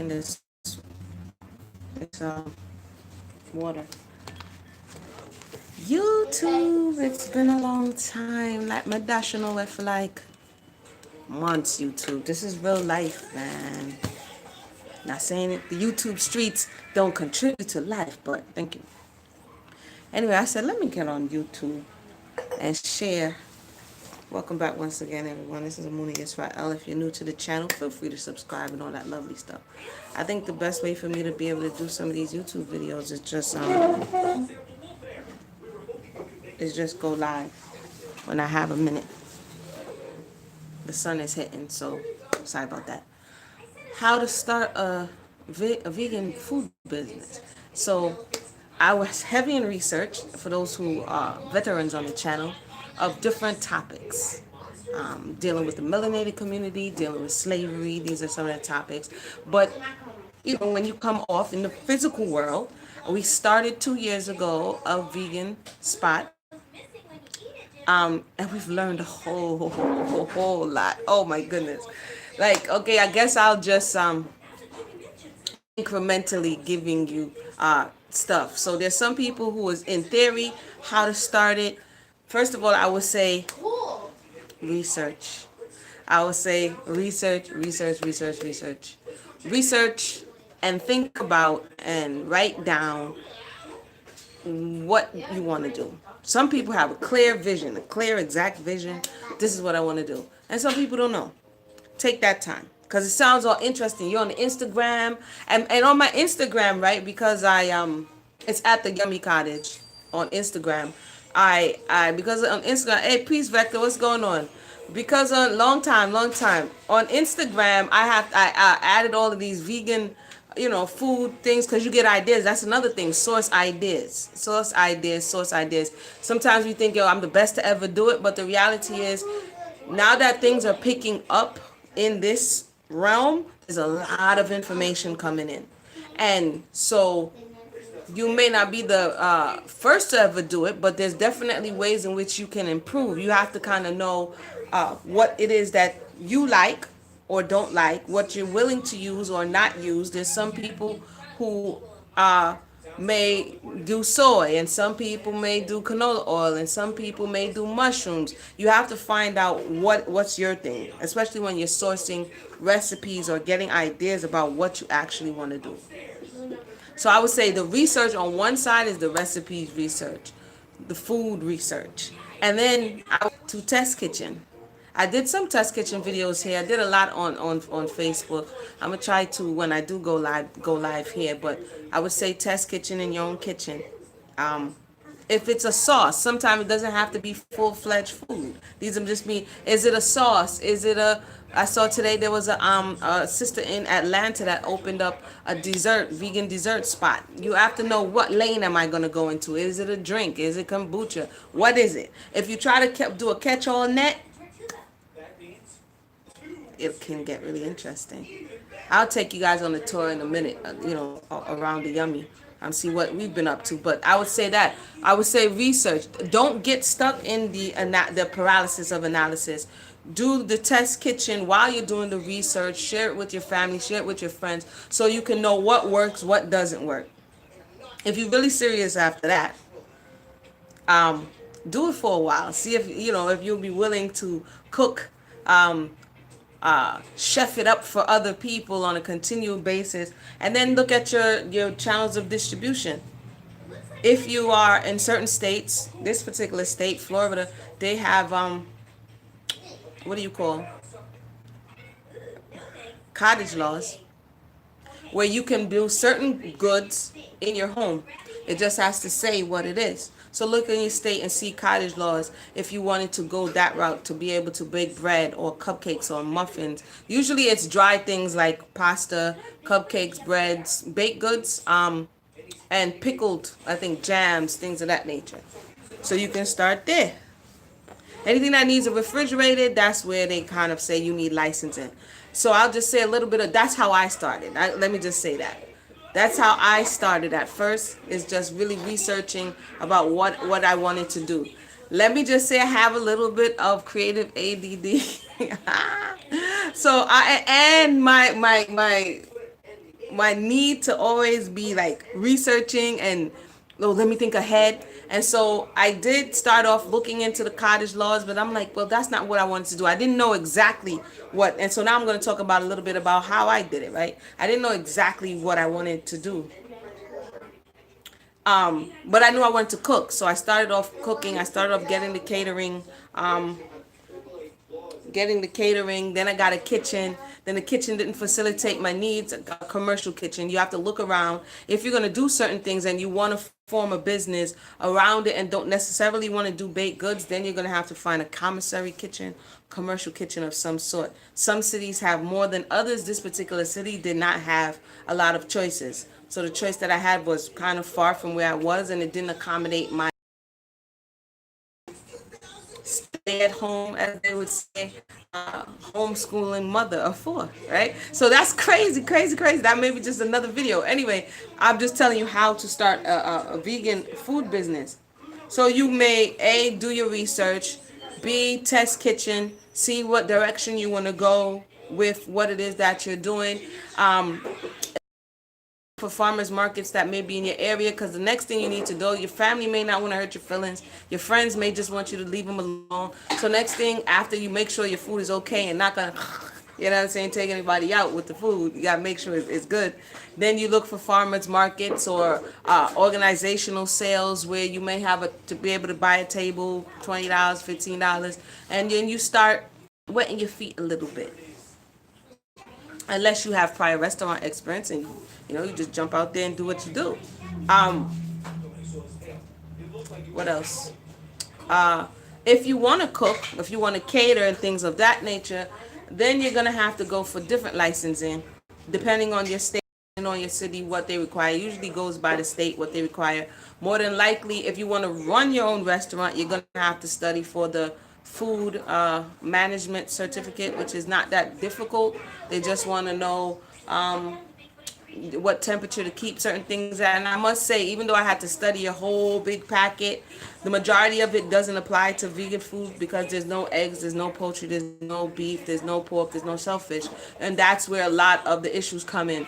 this it's water. YouTube, it's been a long time. Like my dash nowhere for like months. YouTube, this is real life, man. Not saying it, the YouTube streets don't contribute to life, but thank you. Anyway, I said let me get on YouTube and share. Welcome back once again, everyone. This is Amuna Israel. If you're new to the channel, feel free to subscribe and all that lovely stuff. I think the best way for me to be able to do some of these YouTube videos is just go live when I have a minute. The sun is hitting, so sorry about that. How to start a vegan food business. So I was heavy in research, for those who are veterans on the channel, of different topics. Dealing with the melanated community, dealing with slavery, these are some of the topics. But when you come off in the physical world, we started 2 years ago a vegan spot. And we've learned a whole lot. Oh my goodness. Like, okay, I guess I'll just incrementally giving you stuff. So there's some people who is in theory how to start it. First of all, I would say research. I would say research, and think about and write down what you want to do. Some people have a clear vision, a clear exact vision. This is what I want to do. And some people don't know. Take that time because it sounds all interesting. You're on the Instagram and on my Instagram, right? Because it's at the Yummy Cottage on Instagram. Because on Instagram, hey, peace Vector, what's going on? Because a long time on Instagram, I added all of these vegan, food things because you get ideas. That's another thing. Source ideas. Sometimes we think, yo, I'm the best to ever do it, but the reality is, now that things are picking up in this realm, there's a lot of information coming in, and so you may not be the first to ever do it, but there's definitely ways in which you can improve. You have to kind of know what it is that you like or don't like, what you're willing to use or not use. There's some people who may do soy, and some people may do canola oil, and some people may do mushrooms. You have to find out what's your thing, especially when you're sourcing recipes or getting ideas about what you actually want to do. So I would say the research on one side is the recipes research, the food research. And then I went to Test Kitchen. I did some Test Kitchen videos here. I did a lot on Facebook. I'm going to try to, when I do go live here. But I would say Test Kitchen in your own kitchen. If it's a sauce, sometimes it doesn't have to be full-fledged food. These are just me. Is it a sauce? Is it a... I saw today there was a sister in Atlanta that opened up a vegan dessert spot. You have to know, what lane am I going to go into? Is it a drink? Is it kombucha? What is it? If you try to do a catch-all net, it can get really interesting. I'll take you guys on a tour in a minute, around the Yummy. See what we've been up to. But I would say research. Don't get stuck in the paralysis of analysis. Do the Test Kitchen while you're doing the research. Share it with your family, share it with your friends, so you can know what works, what doesn't work. If you're really serious after that, do it for a while. See if you'll be willing to cook, chef it up for other people on a continual basis, and then look at your channels of distribution. If you are in certain states, this particular state, Florida, they have what do you call cottage laws, where you can do certain goods in your home. It just has to say what it is. So look in your state and see cottage laws if you wanted to go that route to be able to bake bread or cupcakes or muffins. Usually it's dry things like pasta, cupcakes, breads, baked goods, and pickled, I think, jams, things of that nature. So you can start there. Anything that needs a refrigerated, that's where they kind of say you need licensing. So I'll just say a little bit of, that's how I started. Let me just say that. That's how I started at first, is just really researching about what I wanted to do. Let me just say I have a little bit of creative ADD. So my my need to always be like researching and, oh, let me think ahead. And so I did start off looking into the cottage laws, but I'm like, well, that's not what I wanted to do. I didn't know exactly what, and so now I'm going to talk about a little bit about how I did it, right? I didn't know exactly what I wanted to do. But I knew I wanted to cook, so I started off cooking. I started off getting the catering. Then I got a kitchen. Then the kitchen didn't facilitate my needs. A commercial kitchen. You have to look around. If you're going to do certain things and you want to form a business around it and don't necessarily want to do baked goods, then you're going to have to find a commissary kitchen, commercial kitchen of some sort. Some cities have more than others. This particular city did not have a lot of choices. So the choice that I had was kind of far from where I was, and it didn't accommodate my stay at home, as they would say, homeschooling mother of four, right? So that's crazy, crazy, crazy. That may be just another video. Anyway, I'm just telling you how to start a vegan food business. So you may A, do your research, B, test kitchen, see what direction you want to go with what it is that you're doing. For farmers markets that may be in your area, because the next thing you need to do, your family may not want to hurt your feelings, your friends may just want you to leave them alone. So next thing, after you make sure your food is okay and not gonna you know what I'm saying, take anybody out with the food, you gotta make sure it's good. Then you look for farmers markets or organizational sales where you may have to be able to buy a table, $20, $15, and then you start wetting your feet a little bit, unless you have prior restaurant experience and you just jump out there and do what you do. What else? If you want to cook, if you want to cater and things of that nature, then you're gonna have to go for different licensing, depending on your state and on your city what they require. It usually goes by the state what they require. More than likely, if you want to run your own restaurant, you're gonna have to study for the food management certificate, which is not that difficult. They just want to know what temperature to keep certain things at. And I must say, even though I had to study a whole big packet, the majority of it doesn't apply to vegan food, because there's no eggs, there's no poultry, there's no beef, there's no pork, there's no shellfish. And that's where a lot of the issues come in.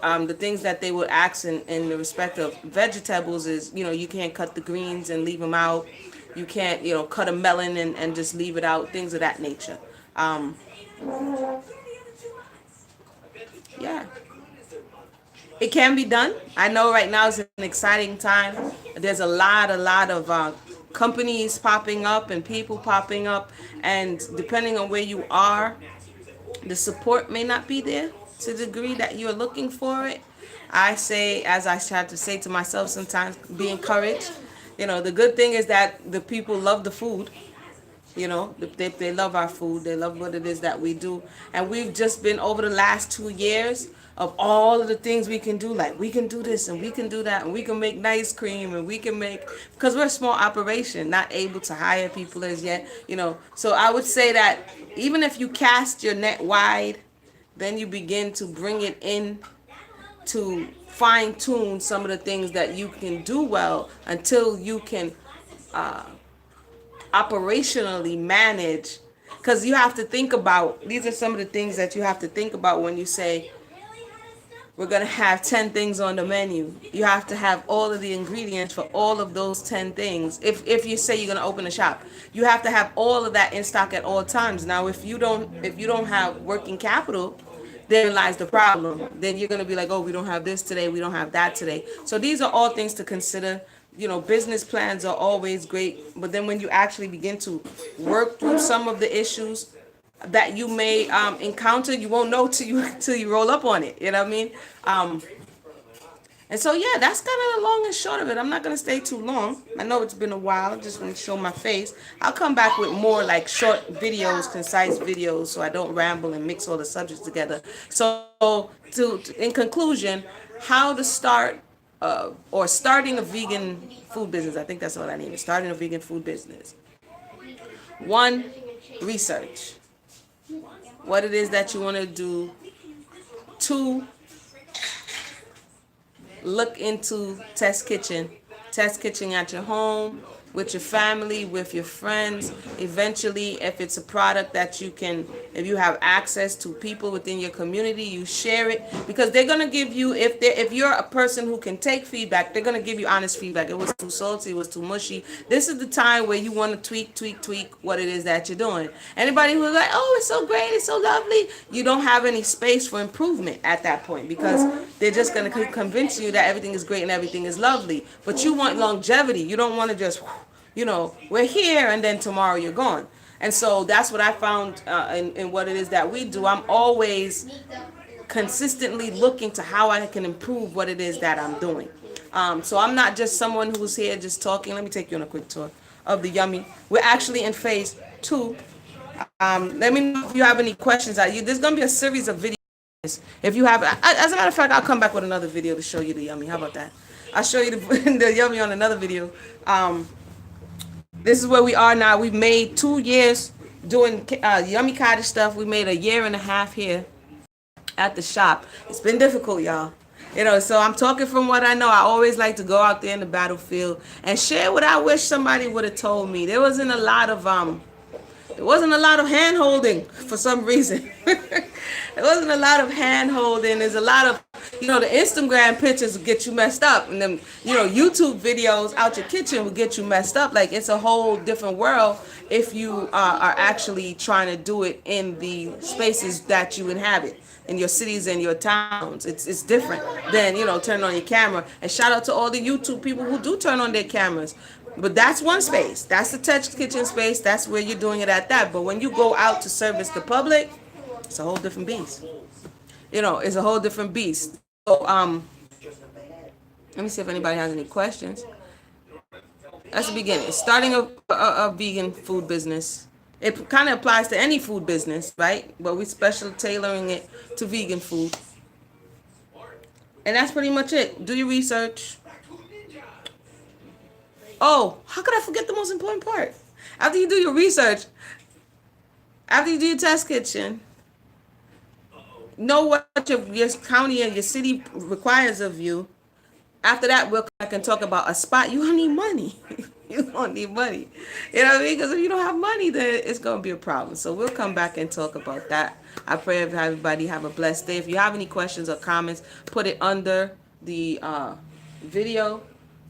The things that they would ask in the respect of vegetables is, you can't cut the greens and leave them out. You can't, cut a melon and just leave it out, things of that nature. Yeah. It can be done. I know right now is an exciting time. There's a lot of companies popping up and people popping up, and depending on where you are, the support may not be there to the degree that you're looking for it. I say, as I try to say to myself sometimes, be encouraged. The good thing is that the people love the food. They love our food. They love what it is that we do. And we've just been over the last 2 years of all of the things we can do. Like, we can do this and we can do that and we can make nice cream and we can make, because we're a small operation, not able to hire people as yet, So I would say that even if you cast your net wide, then you begin to bring it in to fine tune some of the things that you can do well until you can operationally manage. Because you have to think about, these are some of the things that you have to think about when you say, we're going to have 10 things on the menu. You have to have all of the ingredients for all of those 10 things. If you say you're going to open a shop, you have to have all of that in stock at all times. Now, if you don't have working capital, then lies the problem. Then you're going to be like, oh, we don't have this today, we don't have that today. So these are all things to consider. Business plans are always great, but then when you actually begin to work through some of the issues that you may encounter, you won't know till you roll up on it. You know what I mean? And so, yeah, that's kind of the long and short of it. I'm not going to stay too long. I know it's been a while. I just want to show my face. I'll come back with more like short videos, concise videos, so I don't ramble and mix all the subjects together. So, in conclusion, how to start or starting a vegan food business. I think that's what I need. Starting a vegan food business. 1, research what it is that you want to do. 2, look into test kitchen at your home, with your family, with your friends. Eventually, if it's a product that you can, if you have access to people within your community, you share it, because they're gonna give you, if you're a person who can take feedback, they're gonna give you honest feedback. It was too salty, it was too mushy. This is the time where you want to tweak what it is that you're doing. Anybody who's like, oh, it's so great, it's so lovely, you don't have any space for improvement at that point, because they're just gonna convince you that everything is great and everything is lovely. But you want longevity. You don't want to just, we're here and then tomorrow you're gone. And so that's what I found in what it is that we do. I'm always consistently looking to how I can improve what it is that I'm doing. So I'm not just someone who's here just talking. Let me take you on a quick tour of the Yummy. We're actually in phase 2. Let me know if you have any questions. There's going to be a series of videos. If you have, as a matter of fact, I'll come back with another video to show you the Yummy. How about that? I'll show you the Yummy on another video. This is where we are now. We've made 2 years doing Yummy Cottage stuff. We made 1.5 years here at the shop. It's been difficult, y'all. So I'm talking from what I know. I always like to go out there in the battlefield and share what I wish somebody would have told me. There wasn't a lot of hand holding for some reason. There wasn't a lot of hand holding. There's a lot of, the Instagram pictures will get you messed up. And then, YouTube videos out your kitchen will get you messed up. Like, it's a whole different world if you are actually trying to do it in the spaces that you inhabit, in your cities and your towns. It's different than, turning on your camera. And shout out to all the YouTube people who do turn on their cameras. But that's one space. That's the test kitchen space. That's where you're doing it at that. But when you go out to service the public, it's a whole different beast. It's a whole different beast. So, let me see if anybody has any questions. That's the beginning. Starting a vegan food business. It kind of applies to any food business, right? But we're special tailoring it to vegan food. And that's pretty much it. Do your research. Oh, how could I forget the most important part? After you do your research, after you do your test kitchen, know what your county and your city requires of you. After that, I can talk about a spot. You don't need money. You don't need money. You know what I mean? Because if you don't have money, then it's going to be a problem. So we'll come back and talk about that. I pray everybody have a blessed day. If you have any questions or comments, put it under the video.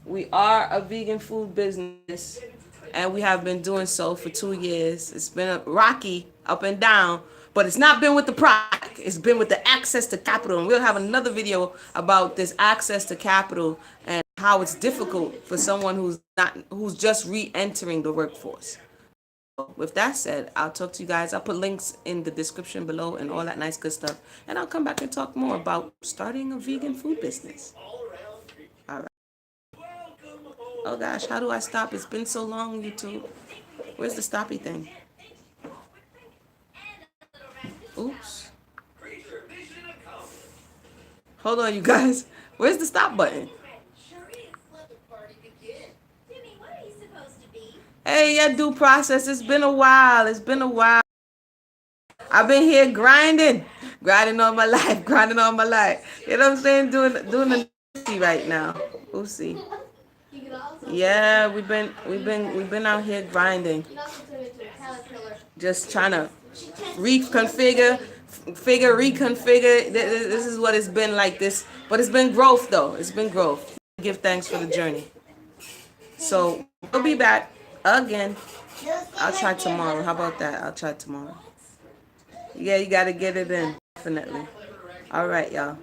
We are a vegan food business, and we have been doing so for 2 years. It's been rocky, up and down, but it's not been with the product. It's been with the access to capital. And we'll have another video about this access to capital and how it's difficult for someone who's just re-entering the workforce. With that said, I'll talk to you guys. I'll put links in the description below and all that nice good stuff. And I'll come back and talk more about starting a vegan food business. All right. Oh gosh, how do I stop? It's been so long, YouTube. Where's the stoppy thing? Oops. Hold on, you guys. Where's the stop button? Hey, yeah, due process. It's been a while. I've been here grinding all my life. You know what I'm saying? Doing the right now. Oopsie. Yeah, we've been out here grinding. Just trying to reconfigure. This is what it's been like this. But it's been growth though. It's been growth. Give thanks for the journey. So we'll be back again. I'll try tomorrow. How about that? I'll try tomorrow. Yeah, you gotta get it in. Definitely. All right, y'all.